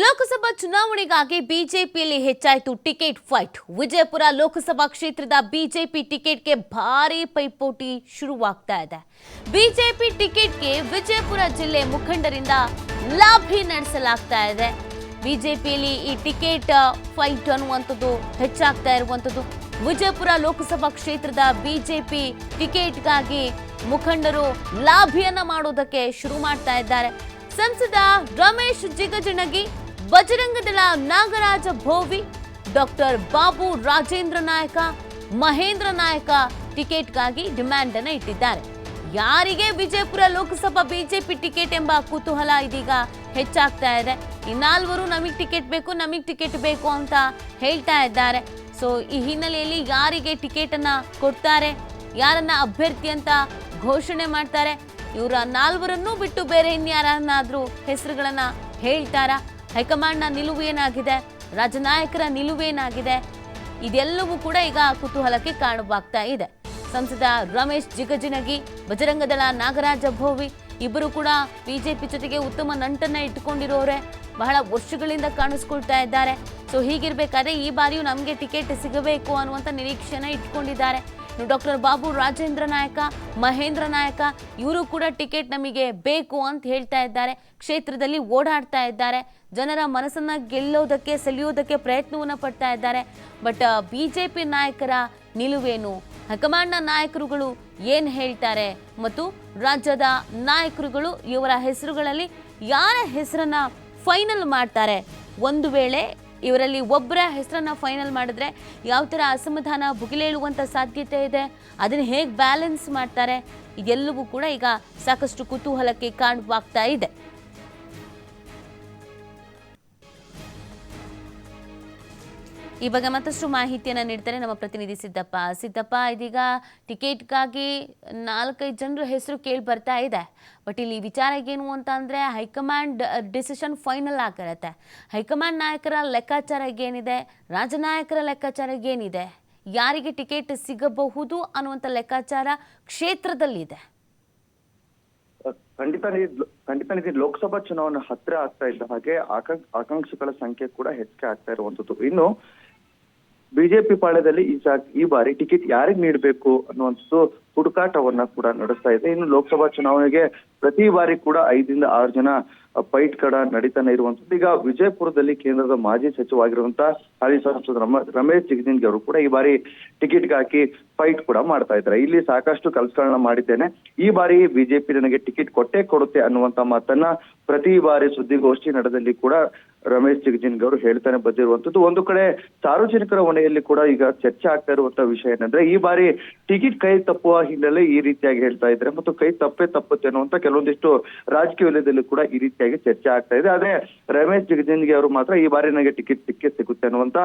ಲೋಕಸಭಾ ಚುನಾವಣೆಗಾಗಿ ಬಿಜೆಪಿಯಲ್ಲಿ ಹೆಚ್ಚಾಯಿತು ಟಿಕೆಟ್ ಫೈಟ್. ವಿಜಯಪುರ ಲೋಕಸಭಾ ಕ್ಷೇತ್ರದ ಬಿಜೆಪಿ ಟಿಕೆಟ್ಗೆ ಭಾರಿ ಪೈಪೋಟಿ ಶುರುವಾಗ್ತಾ ಇದೆ. ಬಿಜೆಪಿ ಟಿಕೆಟ್ಗೆ ವಿಜಯಪುರ ಜಿಲ್ಲೆ ಮುಖಂಡರಿಂದ ಲಾಬಿ ನಡೆಸಲಾಗ್ತಾ ಇದೆ. ಬಿಜೆಪಿಯಲ್ಲಿ ಈ ಟಿಕೆಟ್ ಫೈಟ್ ಅನ್ನುವಂಥದ್ದು ಹೆಚ್ಚಾಗ್ತಾ ಇರುವಂಥದ್ದು. ವಿಜಯಪುರ ಲೋಕಸಭಾ ಕ್ಷೇತ್ರದ ಬಿಜೆಪಿ ಟಿಕೆಟ್ಗಾಗಿ ಮುಖಂಡರು ಲಾಭಿಯನ್ನ ಮಾಡೋದಕ್ಕೆ ಶುರು ಮಾಡ್ತಾ ಇದ್ದಾರೆ. ಸಂಸದ ರಮೇಶ್ ಜಿಗಜಿಣಗಿ, ಬಜರಂಗದಳ ನಾಗರಾಜ ಭೋವಿ, ಡಾಕ್ಟರ್ ಬಾಬು ರಾಜೇಂದ್ರ ನಾಯಕ, ಮಹೇಂದ್ರ ನಾಯಕ ಟಿಕೆಟ್ಗಾಗಿ ಡಿಮ್ಯಾಂಡ್ ಅನ್ನು ಇಟ್ಟಿದ್ದಾರೆ. ಯಾರಿಗೆ ವಿಜಯಪುರ ಲೋಕಸಭಾ ಬಿಜೆಪಿ ಟಿಕೆಟ್ ಎಂಬ ಕುತೂಹಲ ಇದೀಗ ಹೆಚ್ಚಾಗ್ತಾ ಇದೆ. ಇನ್ನಾಲ್ವರು ನಮಗೆ ಟಿಕೆಟ್ ಬೇಕು ಅಂತ ಹೇಳ್ತಾ ಇದ್ದಾರೆ. ಸೊ ಈ ಹಿನ್ನೆಲೆಯಲ್ಲಿ ಯಾರಿಗೆ ಟಿಕೆಟ್ ಅನ್ನ ಕೊಡ್ತಾರೆ, ಯಾರನ್ನ ಅಭ್ಯರ್ಥಿ ಅಂತ ಘೋಷಣೆ ಮಾಡ್ತಾರೆ, ಇವರ ನಾಲ್ವರನ್ನೂ ಬಿಟ್ಟು ಬೇರೆ ಇನ್ಯಾರನ್ನಾದ್ರೂ ಹೆಸರುಗಳನ್ನ ಹೇಳ್ತಾರಾ? ಹೈಕಮಾಂಡ್ನ ನಿಲುವು ಏನಾಗಿದೆ, ರಾಜನಾಯಕರ ನಿಲುವೇನಾಗಿದೆ, ಇದೆಲ್ಲವೂ ಕೂಡ ಈಗ ಕುತೂಹಲಕ್ಕೆ ಕಾರಣವಾಗ್ತಾ ಇದೆ. ಸಂಸದ ರಮೇಶ್ ಜಿಗಜಿಣಗಿ, ಬಜರಂಗದಳ ನಾಗರಾಜ ಭೋವಿ ಇಬ್ಬರು ಕೂಡ ಬಿಜೆಪಿ ಜೊತೆಗೆ ಉತ್ತಮ ನಂಟನ್ನ ಇಟ್ಟುಕೊಂಡಿರೋರೆ, ಬಹಳ ವರ್ಷಗಳಿಂದ ಕಾಣಿಸ್ಕೊಳ್ತಾ ಇದ್ದಾರೆ. ಸೊ ಹೀಗಿರ್ಬೇಕಾದ್ರೆ ಈ ಬಾರಿಯೂ ನಮಗೆ ಟಿಕೆಟ್ ಸಿಗಬೇಕು ಅನ್ನುವಂಥ ನಿರೀಕ್ಷೆನ ಇಟ್ಕೊಂಡಿದ್ದಾರೆ. ಡಾಕ್ಟರ್ ಬಾಬು ರಾಜೇಂದ್ರ ನಾಯಕ, ಮಹೇಂದ್ರ ನಾಯಕ ಇವರು ಕೂಡ ಟಿಕೆಟ್ ನಮಗೆ ಬೇಕು ಅಂತ ಹೇಳ್ತಾ ಇದ್ದಾರೆ. ಕ್ಷೇತ್ರದಲ್ಲಿ ಓಡಾಡ್ತಾ ಇದ್ದಾರೆ, ಜನರ ಮನಸ್ಸನ್ನ ಗೆಲ್ಲೋದಕ್ಕೆ ಸೆಳೆಯೋದಕ್ಕೆ ಪ್ರಯತ್ನವನ್ನ ಪಡ್ತಾ ಇದ್ದಾರೆ. ಬಟ್ ಬಿಜೆಪಿ ನಾಯಕರ ನಿಲುವೇನು, ಹೈಕಮಾಂಡ್ನ ನಾಯಕರುಗಳು ಏನು ಹೇಳ್ತಾರೆ ಮತ್ತು ರಾಜ್ಯದ ನಾಯಕರುಗಳು ಇವರ ಹೆಸರುಗಳಲ್ಲಿ ಯಾರ ಹೆಸರನ್ನ ಫೈನಲ್ ಮಾಡ್ತಾರೆ, ಒಂದು ವೇಳೆ ಇವರಲ್ಲಿ ಒಬ್ಬರ ಹೆಸರನ್ನ ಫೈನಲ್ ಮಾಡಿದ್ರೆ ಯಾವ ಥರ ಅಸಮಾಧಾನ ಭುಗಿಲೇಳುವಂಥ ಸಾಧ್ಯತೆ ಇದೆ, ಅದನ್ನು ಹೇಗೆ ಬ್ಯಾಲೆನ್ಸ್ ಮಾಡ್ತಾರೆ, ಇದೆಲ್ಲವೂ ಕೂಡ ಈಗ ಸಾಕಷ್ಟು ಕುತೂಹಲಕ್ಕೆ ಕಾರಣವಾಗ್ತಾ ಇದೆ. ಈ ಬಗ್ಗೆ ಮತ್ತಷ್ಟು ಮಾಹಿತಿಯನ್ನು ನೀಡ್ತಾರೆ ನಮ್ಮ ಪ್ರತಿನಿಧಿ ಸಿದ್ದಪ್ಪ. ಇದೀಗ ಟಿಕೆಟ್ಗಾಗಿ 4-5 ಜನರ ಹೆಸರು ಕೇಳಿ ಬರ್ತಾ ಇದೆ. ಬಟ್ ಇಲ್ಲಿ ವಿಚಾರ ಏನು ಅಂತ ಅಂದರೆ, ಹೈಕಮಾಂಡ್ ಡಿಸಿಷನ್ ಫೈನಲ್ ಆಗಿರುತ್ತೆ. ಹೈಕಮಾಂಡ್ ನಾಯಕರ ಲೆಕ್ಕಾಚಾರ ಏನಿದೆ, ರಾಜನಾಯಕರ ಲೆಕ್ಕಾಚಾರ ಏನಿದೆ, ಯಾರಿಗೆ ಟಿಕೆಟ್ ಸಿಗಬಹುದು ಅನ್ನುವಂಥ ಲೆಕ್ಕಾಚಾರ ಕ್ಷೇತ್ರದಲ್ಲಿದೆ. ಖಂಡಿತ ಲೋಕಸಭಾ ಚುನಾವಣೆ ಹತ್ತಿರ ಆಗ್ತಾ ಇದ್ದ ಹಾಗೆ ಆಕಾಂಕ್ಷಿಗಳ ಸಂಖ್ಯೆ ಕೂಡ ಹೆಚ್ಚಿಗೆ ಆಗ್ತಾ ಇರುವಂತದ್ದು. ಇನ್ನು ಬಿಜೆಪಿ ಪಾಳ್ಯದಲ್ಲಿ ಈ ಬಾರಿ ಟಿಕೆಟ್ ಯಾರಿಗೆ ನೀಡಬೇಕು ಅನ್ನುವಂಥದ್ದು ಹುಡುಕಾಟವನ್ನ ಕೂಡ ನಡೆಸ್ತಾ ಇದೆ. ಇನ್ನು ಲೋಕಸಭಾ ಚುನಾವಣೆಗೆ ಪ್ರತಿ ಬಾರಿ ಕೂಡ 5ರಿಂದ 6 ಜನ ಫೈಟ್ ಕಡ ನಡೀತಾನೆ ಇರುವಂತದ್ದು. ಈಗ ವಿಜಯಪುರದಲ್ಲಿ ಕೇಂದ್ರದ ಮಾಜಿ ಸಚಿವರಾಗಿರುವಂತಹ ಹಾಲಿ ಸಂಸದ ರಮೇಶ್ ಜಿಗಜಿಣಗಿ ಅವರು ಕೂಡ ಈ ಬಾರಿ ಟಿಕೆಟ್ಗೆ ಹಾಕಿ ಫೈಟ್ ಕೂಡ ಮಾಡ್ತಾ ಇದ್ದಾರೆ. ಇಲ್ಲಿ ಸಾಕಷ್ಟು ಕೆಲಸಗಳನ್ನ ಮಾಡಿದ್ದೇನೆ, ಈ ಬಾರಿ ಬಿಜೆಪಿ ನನಗೆ ಟಿಕೆಟ್ ಕೊಡುತ್ತೆ ಅನ್ನುವಂತ ಮಾತನ್ನ ಪ್ರತಿ ಬಾರಿ ಸುದ್ದಿಗೋಷ್ಠಿ ನಡೆದಲ್ಲಿ ಕೂಡ ರಮೇಶ್ ಜಿಗಜಿಣಗಿ ಅವರು ಹೇಳ್ತಾನೆ ಬಂದಿರುವಂತದ್ದು. ಒಂದು ಕಡೆ ಸಾರ್ವಜನಿಕರ ವಲಯದಲ್ಲಿ ಕೂಡ ಈಗ ಚರ್ಚೆ ಆಗ್ತಾ ಇರುವಂತಹ ವಿಷಯ ಏನಂದ್ರೆ, ಈ ಬಾರಿ ಟಿಕೆಟ್ ಕೈ ತಪ್ಪುವ ಹಿನ್ನೆಲೆ ಈ ರೀತಿಯಾಗಿ ಹೇಳ್ತಾ ಇದ್ದಾರೆ ಮತ್ತು ಕೈ ತಪ್ಪುತ್ತೆ ಅನ್ನುವಂತ ಕೆಲವೊಂದಿಷ್ಟು ರಾಜಕೀಯ ವಲಯದಲ್ಲಿ ಕೂಡ ಈ ರೀತಿಯಾಗಿ ಚರ್ಚೆ ಆಗ್ತಾ ಇದೆ. ಆದ್ರೆ ರಮೇಶ್ ಜಿಗಜಿಣಗಿ ಅವರು ಮಾತ್ರ ಈ ಬಾರಿ ನನಗೆ ಟಿಕೆಟ್ ಸಿಗುತ್ತೆ ಅನ್ನುವಂತ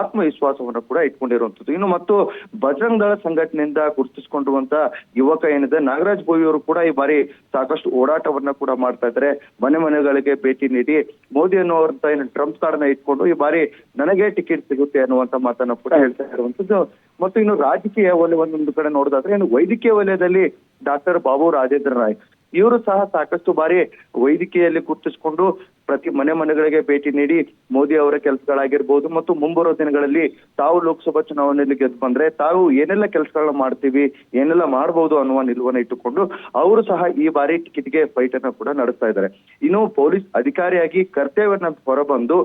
ಆತ್ಮವಿಶ್ವಾಸವನ್ನು ಕೂಡ ಇಟ್ಕೊಂಡಿರುವಂತದ್ದು. ಇನ್ನು ಮತ್ತು ಬಜರಂಗ ದಳ ಸಂಘಟನೆಯಿಂದ ಗುರುತಿಸಿಕೊಂಡಿರುವಂತ ಯುವಕ ಏನಿದೆ ನಾಗರಾಜ್ ಭೋವಿ ಅವರು ಕೂಡ ಈ ಬಾರಿ ಸಾಕಷ್ಟು ಓಡಾಟವನ್ನ ಕೂಡ ಮಾಡ್ತಾ ಇದ್ದಾರೆ. ಮನೆಗಳಿಗೆ ಭೇಟಿ ನೀಡಿ ಮೋದಿ ಅನ್ನುವಂತ ಟ್ರಂಪ್ ಕಾರ್ಡ್ ನ ಇಟ್ಕೊಂಡು ಈ ಬಾರಿ ನನಗೆ ಟಿಕೆಟ್ ಸಿಗುತ್ತೆ ಅನ್ನುವಂತ ಮಾತನ್ನ ಕೂಡ ಹೇಳ್ತಾ ಇರುವಂತದ್ದು. ಮತ್ತು ಇನ್ನು ರಾಜಕೀಯ ವಲಯವನ್ನೊಂದು ಕಡೆ ನೋಡೋದಾದ್ರೆ, ಇನ್ನು ವೈದ್ಯಕೀಯ ವಲಯದಲ್ಲಿ ಡಾಕ್ಟರ್ ಬಾಬು ರಾಜೇಂದ್ರ ನಾಯಕ್ ಇವರು ಸಹ ಸಾಕಷ್ಟು ಬಾರಿ ವೈದ್ಯಕೀಯಲ್ಲಿ ಗುರುತಿಸಿಕೊಂಡು ಪ್ರತಿ ಮನೆಗಳಿಗೆ ಭೇಟಿ ನೀಡಿ ಮೋದಿ ಅವರ ಕೆಲಸಗಳಾಗಿರ್ಬೋದು ಮತ್ತು ಮುಂಬರುವ ದಿನಗಳಲ್ಲಿ ತಾವು ಲೋಕಸಭಾ ಚುನಾವಣೆಯಲ್ಲಿ ಗೆದ್ದು ಬಂದ್ರೆ ತಾವು ಏನೆಲ್ಲ ಕೆಲಸಗಳನ್ನ ಮಾಡ್ತೀವಿ, ಏನೆಲ್ಲ ಮಾಡಬಹುದು ಅನ್ನುವ ನಿಲುವನ್ನ ಇಟ್ಟುಕೊಂಡು ಅವರು ಸಹ ಈ ಬಾರಿ ಟಿಕೆಟ್ಗೆ ಫೈಟ್ ಅನ್ನ ಕೂಡ ನಡೆಸ್ತಾ ಇದ್ದಾರೆ. ಇನ್ನು ಪೊಲೀಸ್ ಅಧಿಕಾರಿಯಾಗಿ ಕರ್ತವ್ಯವನ್ನ ಹೊರಬಂದು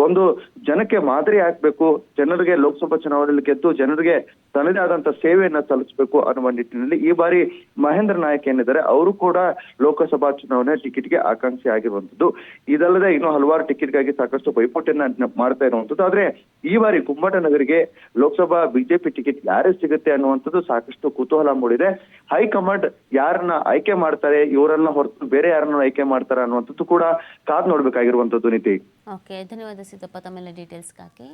ಒಂದು ಜನಕ್ಕೆ ಮಾದರಿ ಆಗ್ಬೇಕು, ಜನರಿಗೆ ಲೋಕಸಭಾ ಚುನಾವಣೆಯಲ್ಲಿ ಗೆದ್ದು ಜನರಿಗೆ ತನ್ನದೇ ಆದಂತ ಸೇವೆಯನ್ನ ಸಲ್ಲಿಸಬೇಕು ಅನ್ನುವ ನಿಟ್ಟಿನಲ್ಲಿ ಈ ಬಾರಿ ಮಹೇಂದ್ರ ನಾಯಕ್ ಏನಿದ್ದಾರೆ ಅವರು ಕೂಡ ಲೋಕಸಭಾ ಚುನಾವಣೆ ಟಿಕೆಟ್ಗೆ ಆಕಾಂಕ್ಷಿ ಆಗಿರುವಂತದ್ದು. ಇದಲ್ಲದೆ ಇನ್ನು ಹಲವಾರು ಟಿಕೆಟ್ಗಾಗಿ ಸಾಕಷ್ಟು ಪೈಪೋಟಿಯನ್ನ ಮಾಡ್ತಾ ಇರುವಂತದ್ದು. ಆದ್ರೆ ಈ ಬಾರಿ ಕುಮ್ಮಟನಗರಿಗೆ ಲೋಕಸಭಾ ಬಿಜೆಪಿ ಟಿಕೆಟ್ ಯಾರೇ ಸಿಗುತ್ತೆ ಅನ್ನುವಂಥದ್ದು ಸಾಕಷ್ಟು ಕುತೂಹಲ ಮೂಡಿದೆ. ಹೈಕಮಾಂಡ್ ಯಾರನ್ನ ಆಯ್ಕೆ ಮಾಡ್ತಾರೆ, ಇವರನ್ನ ಹೊರತು ಬೇರೆ ಯಾರನ್ನ ಆಯ್ಕೆ ಮಾಡ್ತಾರೆ ಅನ್ನುವಂಥದ್ದು ಕೂಡ ಕಾದ್ ನೋಡ್ಬೇಕಾಗಿರುವಂತದ್ದು. ನೀತಿ. ಓಕೆ, ಧನ್ಯವಾದ ಸಿದ್ದಪ್ಪ ತಮ್ಮೆಲ್ಲ ಡೀಟೇಲ್ಸ್ಗಾಗಿ.